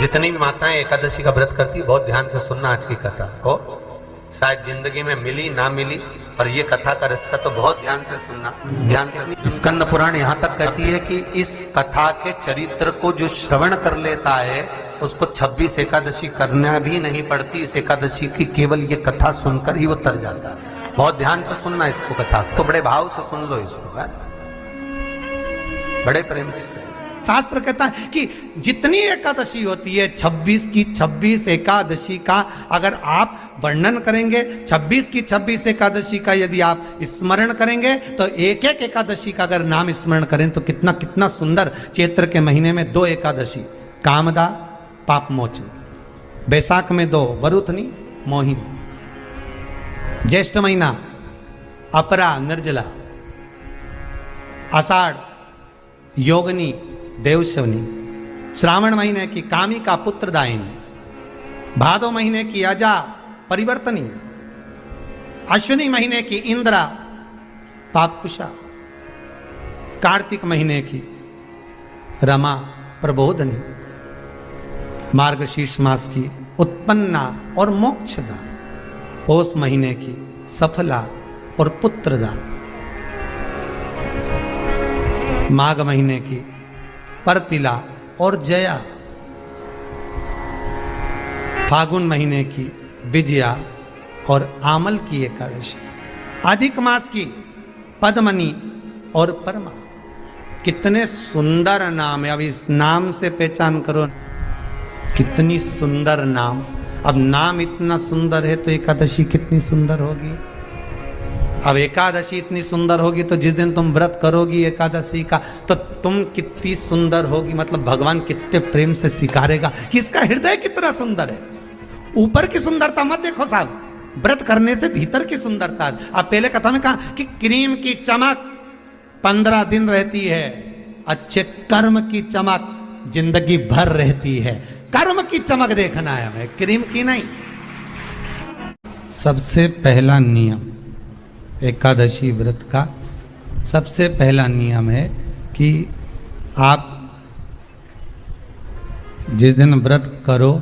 जितनी भी माताएं एकादशी का व्रत करती है बहुत ध्यान से सुनना आज की कथा को, शायद जिंदगी में मिली ना मिली, पर ये कथा का रिश्ता तो बहुत ध्यान से सुनना, ध्यान से। स्कंद पुराण यहाँ तक कहती है कि इस कथा के चरित्र को जो श्रवण कर लेता है उसको 26 एकादशी करना भी नहीं पड़ती। इस एकादशी की केवल ये कथा सुनकर ही वो तर जाता है। बहुत ध्यान से सुनना इसको, कथा तो बड़े भाव से सुन लो इसको, है? बड़े प्रेम से। शास्त्र कहता है कि जितनी एकादशी होती है 26 की 26 एकादशी का अगर आप वर्णन करेंगे, 26 की 26 एकादशी का यदि आप स्मरण करेंगे तो एक एक एकादशी का अगर नाम स्मरण करें तो कितना कितना सुंदर। चैत्र के महीने में 2 एकादशी, कामदा पाप मोचन, बैसाख में 2 वरुथनी मोहिनी, ज्येष्ठ महीना अपरा निर्जला, आषाढ़ योगनी देवशवनी, श्रावण महीने की कामिका पुत्रदायिनी, भादो महीने की अजा परिवर्तनी, अश्विनी महीने की इंद्रा पापकुशा, कार्तिक महीने की रमा प्रबोधनी, मार्गशीर्ष मास की उत्पन्ना और मोक्षदा, पौष महीने की सफला और पुत्रदा, माघ महीने की परतिला और जया, फागुन महीने की विजया और आमल की एकादशी, अधिक मास की पद्मनी और परमा। कितने सुंदर नाम है। अब इस नाम से पहचान करो कितनी सुंदर नाम। अब नाम इतना सुंदर है तो एकादशी कितनी सुंदर होगी। अब एकादशी इतनी सुंदर होगी तो जिस दिन तुम व्रत करोगी एकादशी का तो तुम कितनी सुंदर होगी। मतलब भगवान कितने प्रेम से स्वीकारेगा कि इसका हृदय कितना सुंदर है। ऊपर की सुंदरता मत देखो साहब, व्रत करने से भीतर की सुंदरता। अब पहले कथा में कहा कि क्रीम की चमक 15 दिन रहती है, अच्छे कर्म की चमक जिंदगी भर रहती है। कर्म की चमक देखना है हमें, क्रीम की नहीं। सबसे पहला नियम एकादशी व्रत का, सबसे पहला नियम है कि आप जिस दिन व्रत करो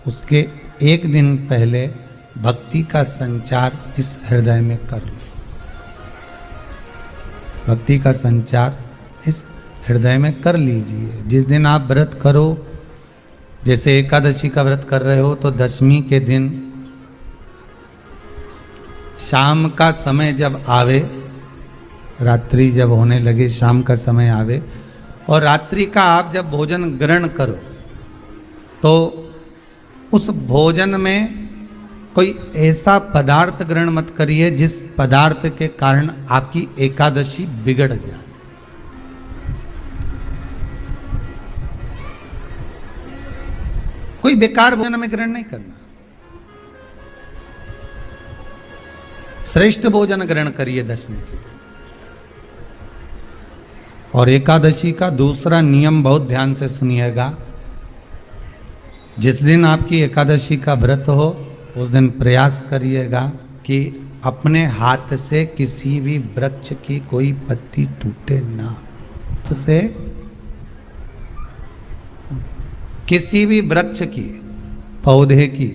उसके एक दिन पहले भक्ति का संचार इस हृदय में कर लो। भक्ति का संचार इस हृदय में कर लीजिए। जिस दिन आप व्रत करो, जैसे एकादशी का व्रत कर रहे हो तो दशमी के दिन शाम का समय जब आवे, रात्रि जब होने लगे, शाम का समय आवे और रात्रि का आप जब भोजन ग्रहण करो तो उस भोजन में कोई ऐसा पदार्थ ग्रहण मत करिए जिस पदार्थ के कारण आपकी एकादशी बिगड़ जाए। कोई बेकार भोजन में ग्रहण नहीं करना, श्रेष्ठ भोजन ग्रहण करिए दशमी के दिन। और एकादशी का दूसरा नियम बहुत ध्यान से सुनिएगा। जिस दिन आपकी एकादशी का व्रत हो उस दिन प्रयास करिएगा कि अपने हाथ से किसी भी वृक्ष की कोई पत्ती टूटे ना। से किसी भी वृक्ष की, पौधे की,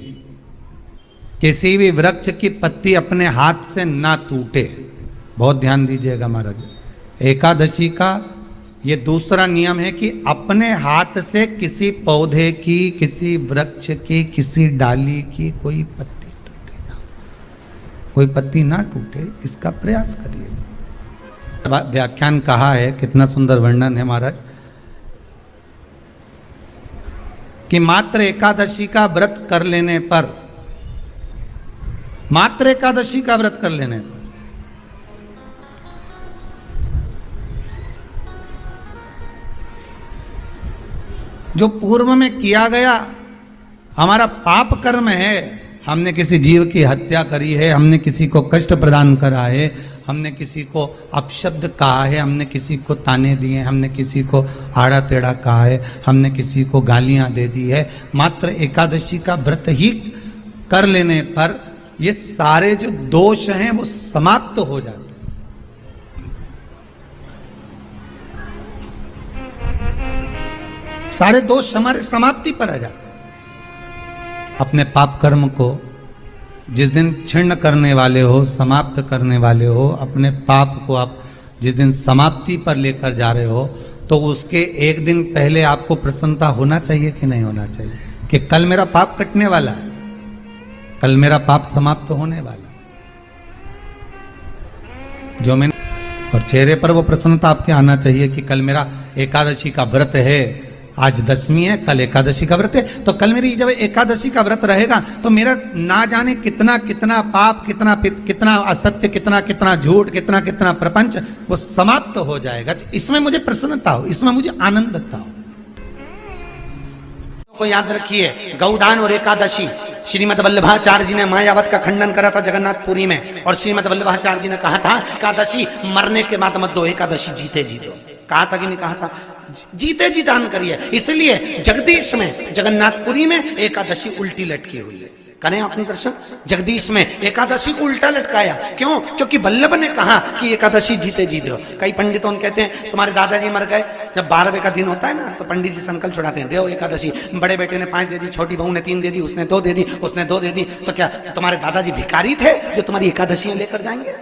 किसी भी वृक्ष की पत्ती अपने हाथ से ना टूटे। बहुत ध्यान दीजिएगा महाराज। एकादशी का ये दूसरा नियम है कि अपने हाथ से किसी पौधे की, किसी वृक्ष की, किसी डाली की कोई पत्ती टूटे ना, कोई पत्ती ना टूटे, इसका प्रयास करिए। व्याख्यान कहा है, कितना सुंदर वर्णन है महाराज, कि मात्र एकादशी का व्रत कर लेने पर, मात्र एकादशी का व्रत कर लेने पर जो पूर्व में किया गया हमारा पाप कर्म है, हमने किसी जीव की हत्या करी है, हमने किसी को कष्ट प्रदान करा है, हमने किसी को अपशब्द कहा है, हमने किसी को ताने दिए, हमने किसी को आड़ा टेढ़ा कहा है, हमने किसी को गालियां दे दी है, मात्र एकादशी का व्रत ही कर लेने पर ये सारे जो दोष हैं वो समाप्त हो जाते हैं। सारे दोष हमारे समाप्ति पर आ जाते हैं। अपने पाप कर्म को जिस दिन क्षीण करने वाले हो, समाप्त करने वाले हो, अपने पाप को आप जिस दिन समाप्ति पर लेकर जा रहे हो, तो उसके एक दिन पहले आपको प्रसन्नता होना चाहिए कि नहीं होना चाहिए कि कल मेरा पाप कटने वाला है, कल मेरा पाप समाप्त होने वाला है। जो मैंने और चेहरे पर वो प्रसन्नता आपके आना चाहिए कि कल मेरा एकादशी का व्रत है, आज दशमी है, कल एकादशी का व्रत है, तो कल मेरी जब एकादशी का व्रत रहेगा तो मेरा ना जाने कितना कितना पाप, कितना असत्य, कितना झूठ, कितना प्रपंच वो समाप्त हो जाएगा। इसमें मुझे प्रसन्नता हो, इसमें मुझे आनंदता हो। तो याद रखिए, गौदान और एकादशी, श्रीमद वल्लभाचार्य जी ने मायावत का खंडन करा था जगन्नाथपुरी में, और श्रीमद वल्लभाचार्य जी ने कहा था एकादशी मरने के बाद मत दो, एकादशी जीते जी दो। कहा था कि नहीं कहा था? जीते जी दान करिए। इसलिए जगदीश में, जगन्नाथपुरी में एकादशी उल्टी लटकी हुई है। करें आपने दर्शन? जगदीश में एकादशी को उल्टा लटकाया, क्यों? क्योंकि वल्लभ ने कहा कि एकादशी जीते जी दो। कई पंडितों कहते हैं तुम्हारे दादाजी मर गए, जब 12वें का दिन होता है ना तो पंडित जी संकल्प छुड़ाते हैं, दो एकादशी। बड़े बेटे ने 5 दे दी, छोटी बहू ने 3 दे दी, उसने 2 दे दी, उसने 2 दे दी, तो क्या तुम्हारे दादाजी भिखारी थे जो तुम्हारी एकादशियां लेकर जाएंगे?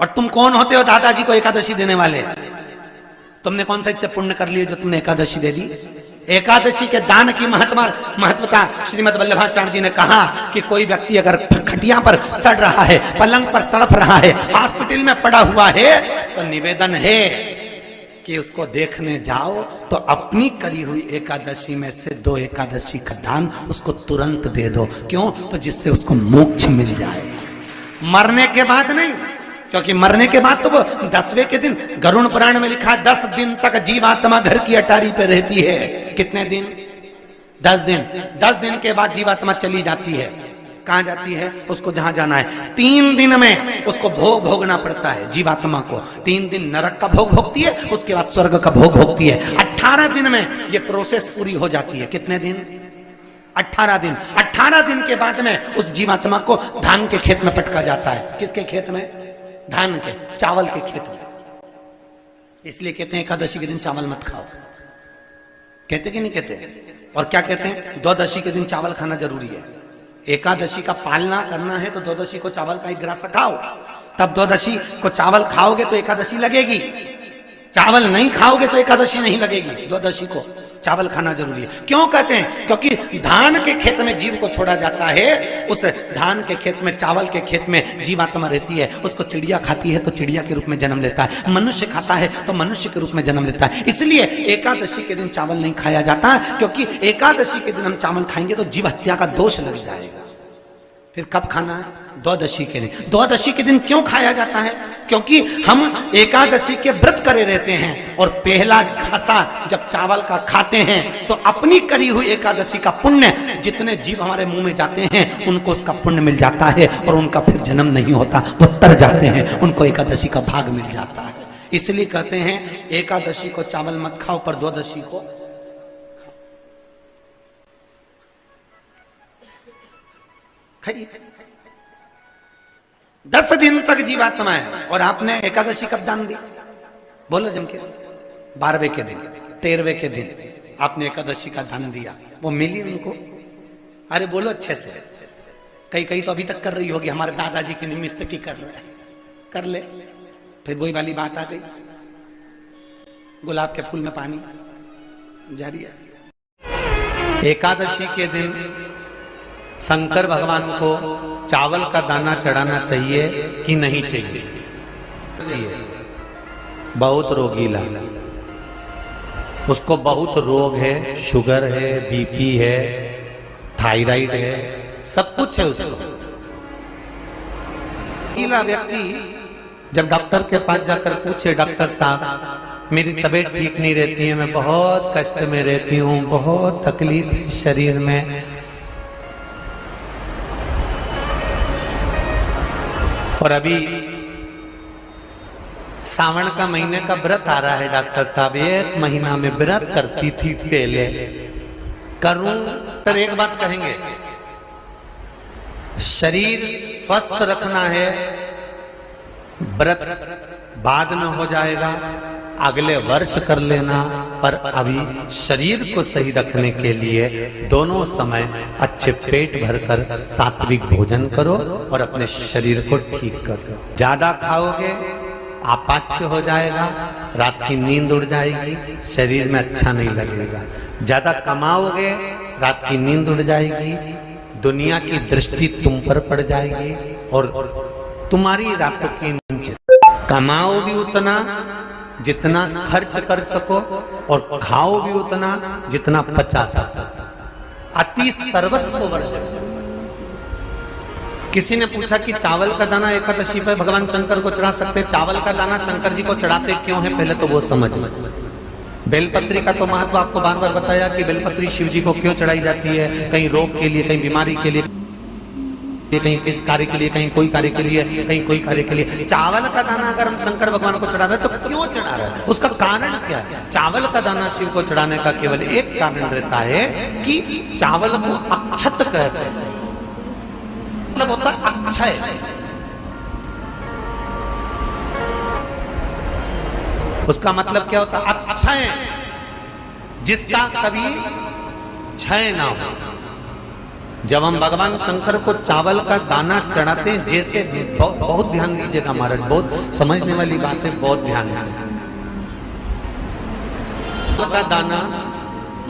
और तुम कौन होते हो दादाजी को एकादशी देने वाले? तुमने कौन सा इतने पुण्य कर लिए जो तुमने एकादशी दे दी? एकादशी के दान की महत्वता श्रीमद वल्लभाचार्य जी ने कहा कि कोई व्यक्ति अगर खटिया पर सड़ रहा है, पलंग पर तड़प रहा है, हॉस्पिटल में पड़ा हुआ है, तो निवेदन है कि उसको देखने जाओ तो अपनी करी हुई एकादशी में से 2 एकादशी का दान उसको तुरंत दे दो। क्यों? तो जिससे उसको मोक्ष मिल जाए, मरने के बाद नहीं। क्योंकि मरने के बाद तो वो 10वें के दिन, गरुड़ पुराण में लिखा है 10 दिन तक जीवात्मा घर की अटारी पे रहती है। कितने दिन? 10 दिन। 10 दिन के बाद जीवात्मा चली जाती है। कहां जाती है? उसको जहां जाना है। 3 दिन में उसको भोग भोगना पड़ता है जीवात्मा को। 3 दिन नरक का भोग भोगती है, उसके बाद स्वर्ग का भोग भोगती है। 18 दिन में ये प्रोसेस पूरी हो जाती है। कितने दिन? 18 दिन। 18 दिन के बाद में उस जीवात्मा को धान के खेत में पटका जाता है। किसके खेत में? धान के, चावल के खेत में। इसलिए कहते हैं एकादशी के दिन चावल मत खाओ। कहते कि नहीं कहते? और क्या कहते हैं? द्वादशी के दिन चावल खाना जरूरी है। एकादशी का पालना करना है तो द्वादशी को चावल का 1 ग्रास खाओ, तब द्वादशी को चावल खाओगे तो एकादशी लगेगी। चावल नहीं खाओगे तो एकादशी नहीं लगेगी। द्वादशी को चावल खाना जरूरी है। क्यों कहते हैं? क्योंकि धान के खेत में जीव को छोड़ा जाता है, उस धान के खेत में, चावल के खेत में जीवात्मा रहती है। उसको चिड़िया खाती है तो चिड़िया के रूप में जन्म लेता है, मनुष्य खाता है तो मनुष्य के रूप में जन्म लेता है। इसलिए एकादशी के दिन चावल नहीं खाया जाता, क्योंकि एकादशी के दिन हम चावल खाएंगे तो जीव हत्या का दोष लग जाएगा। फिर कब खाना है? द्वादशी के दिन। द्वादशी के दिन क्यों खाया जाता है? क्योंकि हम एकादशी के व्रत करे रहते हैं, और पहला घासा जब चावल का खाते हैं तो अपनी करी हुई एकादशी का पुण्य, जितने जीव हमारे मुंह में जाते हैं उनको उसका पुण्य मिल जाता है, और उनका फिर जन्म नहीं होता, वो तर जाते हैं, उनको एकादशी का भाग मिल जाता है। इसलिए कहते हैं एकादशी को चावल मत खाओ, पर द्वादशी को खाइए। 10 दिन तक जीवात्मा है, और आपने एकादशी कब दान दी? बोलो जम के। 12वें के दिन, 13वें के दिन आपने एकादशी का दान दिया, वो मिली उनको? अरे बोलो अच्छे से। कई तो अभी तक कर रही होगी, हमारे दादाजी के निमित्त की कर रहे हैं, कर ले। फिर वही वाली बात आ गई, गुलाब के फूल में पानी जारी है। एकादशी के दिन शंकर भगवान को चावल का दाना चढ़ाना चाहिए कि नहीं चाहिए? बहुत रोगीला, उसको बहुत रोग है, शुगर है, बीपी है, थायराइड है, सब कुछ है उसको। रोगीला व्यक्ति जब डॉक्टर के पास जाकर पूछे, डॉक्टर साहब मेरी तबीयत ठीक नहीं रहती है, मैं बहुत कष्ट में रहती हूँ, बहुत तकलीफ है शरीर में, और अभी सावन का महीने का व्रत आ रहा है डॉक्टर साहब, 1 महीना में व्रत करती थी पहले, करूं? तो एक बात कहेंगे, शरीर स्वस्थ रखना है, व्रत बाद में हो जाएगा, अगले वर्ष कर लेना, पर अभी शरीर को सही रखने के लिए दोनों समय अच्छे पेट भरकर सात्विक भोजन करो और अपने शरीर को ठीक करो। ज्यादा खाओगे अपाच्य हो जाएगा, रात की नींद उड़ जाएगी, शरीर में अच्छा नहीं लगेगा। ज्यादा कमाओगे रात की नींद उड़ जाएगी, दुनिया की दृष्टि तुम पर पड़ जाएगी और तुम्हारी रातों की नींद। कमाओ भी उतना जितना खर्च कर सको और खाओ भी उतना जितना पचा सको। अति सर्वस्व वर्जन। किसी ने पूछा कि चावल का दाना एकादशी पर भगवान शंकर को चढ़ा सकते हैं? चावल का दाना शंकर जी को चढ़ाते क्यों है, पहले तो वो समझ लो। बेलपत्री का तो महत्व आपको बार बार बताया कि बेलपत्री शिव जी को क्यों चढ़ाई जाती है, कहीं रोग के लिए, कहीं बीमारी के लिए, कहीं किस कार्य के लिए, कहीं कोई कार्य के लिए, कहीं कोई कार्य के लिए। चावल का दाना अगर हम शंकर भगवान को चढ़ा रहे हैं तो क्यों चढ़ा रहे हैं, उसका कारण क्या है? चावल का दाना शिव को चढ़ाने का केवल एक कारण रहता है कि चावल को अक्षत कहते हैं, मतलब होता है अक्षय। उसका मतलब क्या होता है? अक्षय, जिसका कभी क्षय ना हो। जब हम भगवान शंकर को चावल का दाना चढ़ाते हैं, जैसे बहुत ध्यान दीजिएगा महाराज, बहुत समझने वाली बात है, बहुत ध्यान से। चावल का दाना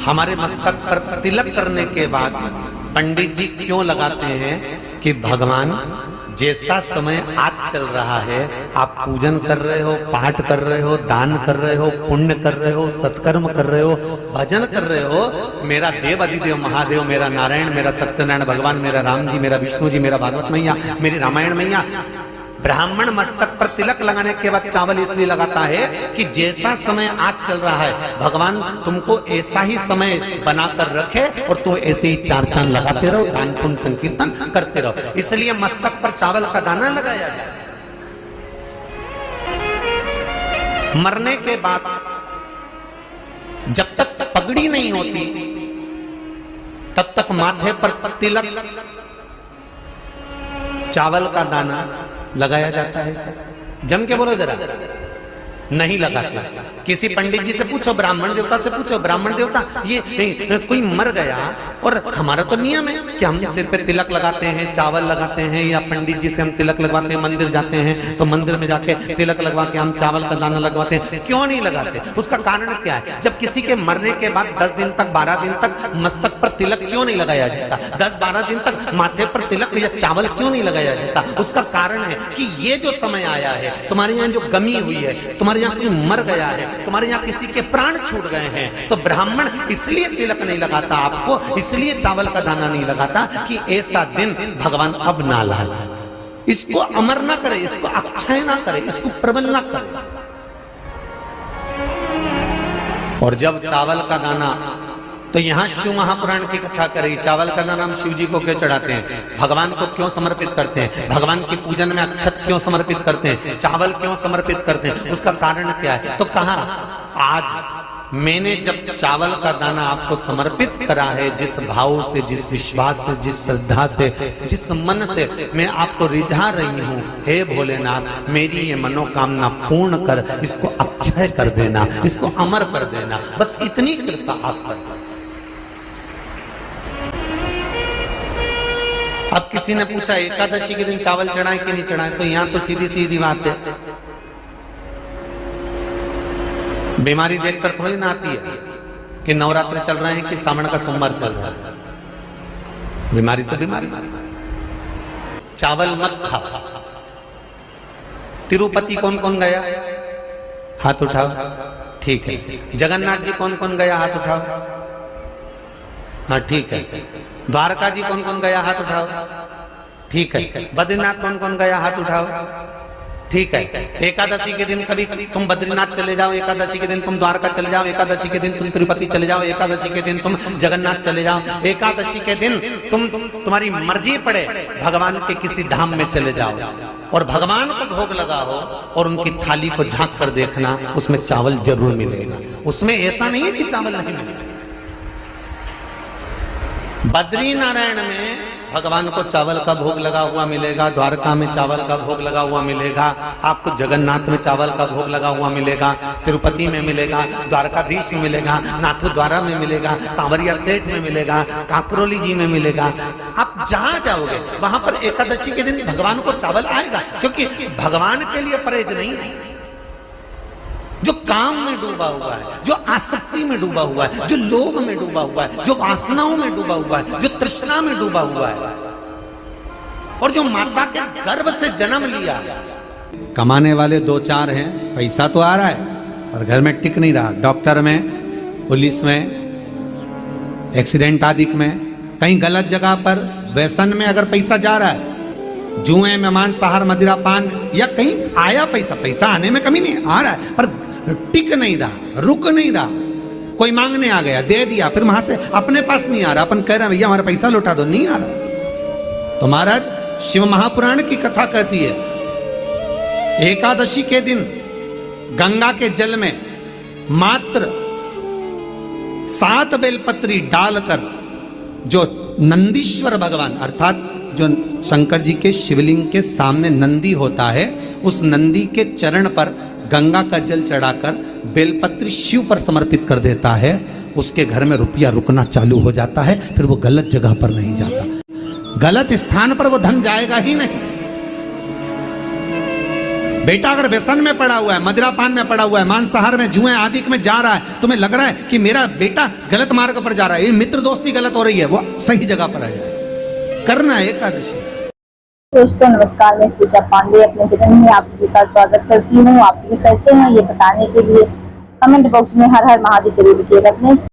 हमारे मस्तक पर तिलक करने के बाद पंडित जी क्यों लगाते हैं कि भगवान जैसा समय आज चल रहा है, आप पूजन कर रहे हो, पाठ कर रहे हो, दान कर रहे हो, पुण्य कर रहे हो, सत्कर्म कर रहे हो, भजन कर रहे हो, मेरा देव अधिदेव महादेव, मेरा नारायण, मेरा सत्यनारायण भगवान, मेरा राम जी, मेरा विष्णु जी, मेरा भागवत मैया, मेरी रामायण मैया। ब्राह्मण मस्तक पर तिलक लगाने के बाद चावल इसलिए लगाता है कि जैसा समय आज चल रहा है, भगवान तुमको ऐसा ही समय बनाकर रखे और तुम ऐसे ही चार चांद लगाते रहो, दान पुण्य संकीर्तन करते रहो। इसलिए मस्तक पर चावल का दाना लगाया जाए। मरने के बाद जब तक पगड़ी नहीं होती तब तक माथे पर तिलक, चावल का दाना लगाया जाता है। जम के बोलो जरा, नहीं लगाते। किसी पंडित जी से पूछो, ब्राह्मण देवता से पूछो, ब्राह्मण देवता ये कोई मर गया और हमारा तो नियम है कि हम सिर पे तिलक लगाते हैं, चावल लगाते हैं, या पंडित जी से हम तिलक लगवाते हैं, मंदिर जाते हैं तो मंदिर में जाके तिलक लगवा के हम चावल का दाना लगवाते हैं, क्यों नहीं लगाते? उसका कारण क्या है? जब किसी के मरने के बाद 10 दिन तक, 12 दिन तक मस्तक पर तिलक क्यों नहीं लगाया जाता? 10-12 दिन तक माथे पर तिलक या चावल क्यों नहीं लगाया जाता? उसका कारण है कि ये जो समय आया है, तुम्हारे यहाँ जो गमी हुई है, तुम्हारे यहाँ कोई मर गया है, तुम्हारे यहाँ किसी के प्राण छूट गए हैं, तो ब्राह्मण इसलिए तिलक नहीं लगाता आपको, इसलिए चावल का दाना नहीं लगाता कि ऐसा दिन भगवान अब ना लाए, इसको अमर ना करे, इसको अक्षय ना करे, इसको प्रबल ना करे। और जब चावल का दाना, तो यहां शिव महापुराण की कथा करी, चावल का दाना हम शिव जी को क्यों चढ़ाते हैं, भगवान को क्यों समर्पित करते हैं, भगवान के पूजन में अक्षत क्यों समर्पित करते हैं, चावल क्यों समर्पित करते हैं, उसका कारण क्या है? तो कहा आज मैंने जब चावल का दाना आपको समर्पित करा है, जिस भाव से, जिस विश्वास से, जिस श्रद्धा से, जिस मन से मैं आपको रिझा रही हूं, हे भोलेनाथ मेरी ये मनोकामना पूर्ण कर, इसको अक्षय कर देना, इसको अमर कर देना, बस इतनी कृपा आप कर। अब किसी ने पूछा एकादशी के दिन चावल चढ़ाए कि नहीं चढ़ाए, तो यहां तो सीधी सीधी बात है, बीमारी देखकर थोड़ी ना आती है कि नवरात्र चल रहे हैं कि सावन का सोमवार चल रहा है। बीमारी तो बीमारी। चावल मत खाओ। तिरुपति कौन कौन गया? हाथ उठाओ। ठीक है। जगन्नाथ जी कौन कौन गया? हाथ उठाओ। हाँ ठीक है। द्वारका जी कौन कौन गया? हाथ उठाओ। ठीक है। बद्रीनाथ कौन कौन गया? हाथ उठाओ। ठीक है। एकादशी के दिन कभी तुम बद्रीनाथ चले जाओ, एकादशी के दिन तुम द्वारका चले जाओ, एकादशी के दिन तुम तिरुपति चले जाओ, एकादशी के दिन तुम जगन्नाथ चले जाओ, एकादशी के दिन तुम्हारी मर्जी पड़े भगवान के किसी धाम में चले जाओ और भगवान को भोग लगाओ और उनकी थाली को झांक कर देखना, उसमें चावल जरूर मिलेगा। उसमें ऐसा नहीं है कि चावल नहीं मिलेगा। बद्री नारायण में भगवान को चावल का भोग लगा हुआ मिलेगा, द्वारका में चावल का भोग लगा हुआ मिलेगा, आपको जगन्नाथ में चावल का भोग लगा हुआ मिलेगा, तिरुपति में मिलेगा, द्वारकाधीश में मिलेगा, नाथद्वारा में मिलेगा, सांवरिया सेठ में मिलेगा, काकरोली जी में मिलेगा। आप जहां जाओगे वहां पर एकादशी के दिन भगवान को चावल आएगा, क्योंकि भगवान के लिए परहेज नहीं है। जो काम में डूबा हुआ है, जो आसक्ति में डूबा हुआ है, जो लोभ में डूबा हुआ है, जो वासनाओं में डूबा हुआ है, जो तृष्णा में डूबा हुआ है, और जो माता के गर्भ से जन्म लिया। कमाने वाले दो चार हैं, पैसा तो आ रहा है पर घर में टिक नहीं रहा। डॉक्टर में, पुलिस में, एक्सीडेंट आदि में, कहीं गलत जगह पर व्यसन में अगर पैसा जा रहा है, जुए में, मांसाहार, मदिरा पान, या कहीं आया पैसा आने में कमी नहीं, आ रहा है पर टिक नहीं रहा, रुक नहीं रहा। कोई मांगने आ गया, दे दिया, फिर वहां से अपने पास नहीं आ रहा, अपन कह रहे हैं भैया हमारा पैसा लौटा दो, नहीं आ रहा। तो महाराज शिव महापुराण की कथा कहती है, एकादशी के दिन गंगा के जल में मात्र 7 बेलपत्री डालकर जो नंदीश्वर भगवान अर्थात जो शंकर जी के शिवलिंग के सामने नंदी होता है, उस नंदी के चरण पर गंगा का जल चढ़ाकर बेलपत्री शिव पर समर्पित कर देता है, उसके घर में रुपया रुकना चालू हो जाता है। फिर वो गलत जगह पर नहीं जाता, गलत स्थान पर वो धन जाएगा ही नहीं। बेटा अगर व्यसन में पड़ा हुआ है, मदिरा पान में पड़ा हुआ है, मांसाहार में, जुए आदि में जा रहा है, तुम्हें लग रहा है कि मेरा बेटा गलत मार्ग पर जा रहा है, ये मित्र दोस्ती गलत हो रही है, वो सही जगह पर आ जाए, करना है एकादशी। दोस्तों नमस्कार, मैं पूजा पांडे अपने चैनल में आप सभी का स्वागत करती हूँ। आप सभी कैसे हैं ये बताने के लिए कमेंट बॉक्स में हर हर महादेव जरूर लिखिएगा।